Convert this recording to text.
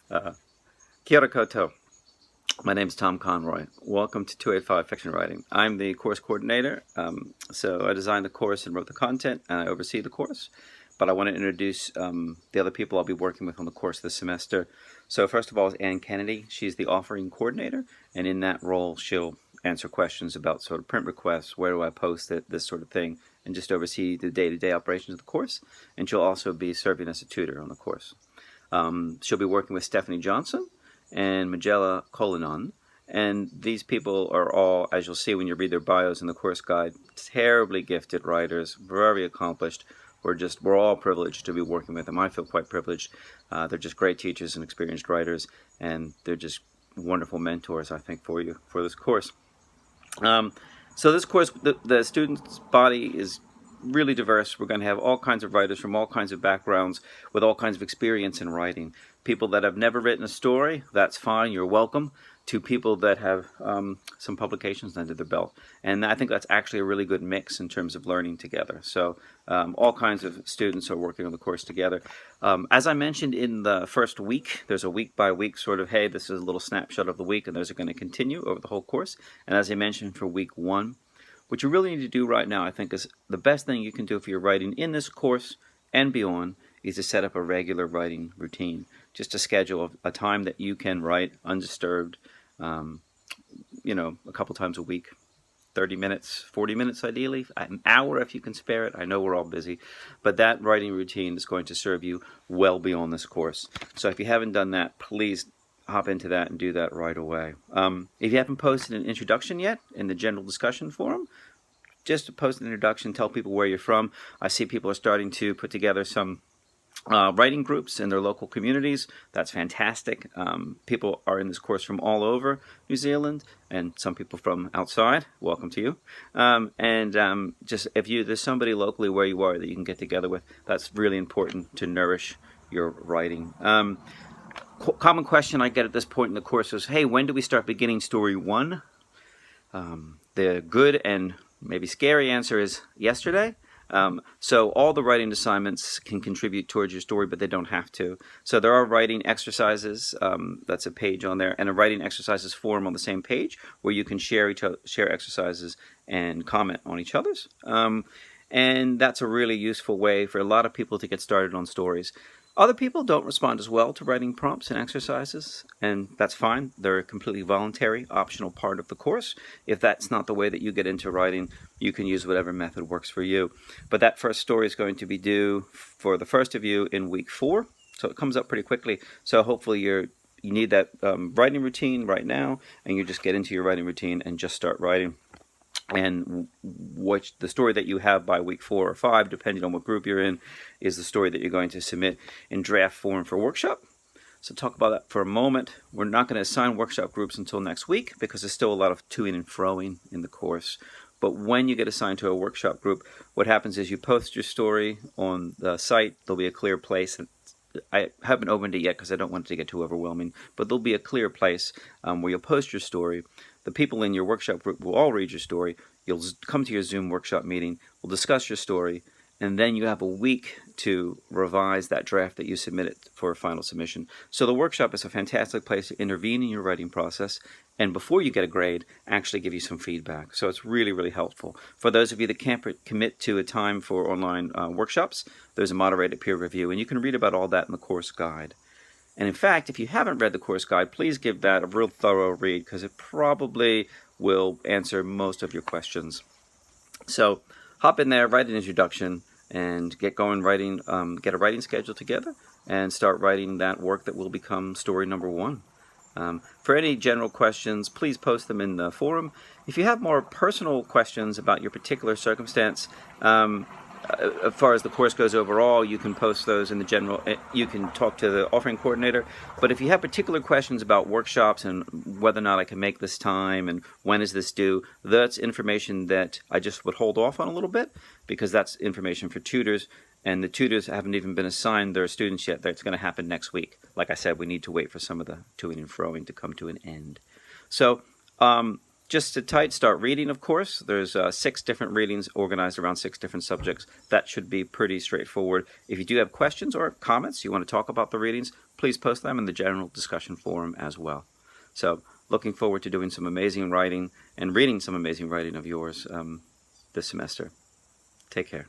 Uh, Kia ora koutou. My name is Tom Conroy. Welcome to 285 Fiction Writing. I'm the course coordinator, so I designed the course and wrote the content, and I oversee the course. But I want to introduce the other people I'll be working with on the course this semester. So first of all is Ann Kennedy. She's the offering coordinator, and in that role she'll answer questions about sort of print requests, where do I post it, this sort of thing, and just oversee the day-to-day operations of the course. And she'll also be serving as a tutor on the course. She'll be working with Stephanie Johnson and Magella Colinon. And these people are all, as you'll see when you read their bios in the course guide, terribly gifted writers, very accomplished. We're all privileged to be working with them. I feel quite privileged. They're just great teachers and experienced writers, and they're just wonderful mentors, I think, for you for this course. So this course, the students' body is really diverse. We're going to have all kinds of writers from all kinds of backgrounds with all kinds of experience in writing. People that have never written a story, that's fine, you're welcome, to people that have some publications under their belt. And I think that's actually a really good mix in terms of learning together. So all kinds of students are working on the course together. As I mentioned in the first week, there's a week-by-week sort of, hey, this is a little snapshot of the week, and those are going to continue over the whole course. And as I mentioned for week 1, what you really need to do right now, I think, is the best thing you can do for your writing in this course and beyond is to set up a regular writing routine. Just a schedule a time that you can write undisturbed, a couple times a week. 30 minutes, 40 minutes ideally, an hour if you can spare it. I know we're all busy, but that writing routine is going to serve you well beyond this course. So if you haven't done that, please hop into that and do that right away. If you haven't posted an introduction yet in the general discussion forum, just post an introduction, tell people where you're from. I see people are starting to put together some writing groups in their local communities. That's fantastic. People are in this course from all over New Zealand, and some people from outside. Welcome to you. Just if there's somebody locally where you are that you can get together with, that's really important to nourish your writing. Common question I get at this point in the course is, hey, when do we start beginning story 1? The good and maybe scary answer is yesterday. So all the writing assignments can contribute towards your story, but they don't have to. So there are writing exercises, that's a page on there, and a writing exercises forum on the same page where you can share exercises and comment on each other's. And that's a really useful way for a lot of people to get started on stories. Other people don't respond as well to writing prompts and exercises, and that's fine. They're a completely voluntary, optional part of the course. If that's not the way that you get into writing, you can use whatever method works for you. But that first story is going to be due for the first of you in week 4, so it comes up pretty quickly. So hopefully you need that writing routine right now, and you just get into your writing routine and just start writing. And the story that you have by week 4 or 5, depending on what group you're in, is the story that you're going to submit in draft form for workshop. So talk about that for a moment. We're not going to assign workshop groups until next week because there's still a lot of toing and froing in the course. But when you get assigned to a workshop group, what happens is you post your story on the site. There'll be a clear place. I haven't opened it yet because I don't want it to get too overwhelming, but there'll be a clear place where you'll post your story. The people in your workshop group will all read your story. You'll come to your Zoom workshop meeting. We'll discuss your story, and then you have a week to revise that draft that you submitted for a final submission. So the workshop is a fantastic place to intervene in your writing process, and before you get a grade, actually give you some feedback. So it's really, really helpful. For those of you that can't commit to a time for online workshops, there's a moderated peer review, and you can read about all that in the course guide. And in fact, if you haven't read the course guide, please give that a real thorough read because it probably will answer most of your questions. So hop in there, write an introduction, and get going writing, get a writing schedule together, and start writing that work that will become story number 1. For any general questions, please post them in the forum. If you have more personal questions about your particular circumstance, as far as the course goes overall, you can post those in the general, you can talk to the offering coordinator. But if you have particular questions about workshops and whether or not I can make this time and when is this due, that's information that I just would hold off on a little bit because that's information for tutors. And the tutors haven't even been assigned their students yet. That's going to happen next week. Like I said, we need to wait for some of the toing and froing to come to an end. So, just to start reading, of course. There's 6 different readings organized around 6 different subjects. That should be pretty straightforward. If you do have questions or comments, you want to talk about the readings, please post them in the general discussion forum as well. So, looking forward to doing some amazing writing and reading some amazing writing of yours this semester. Take care.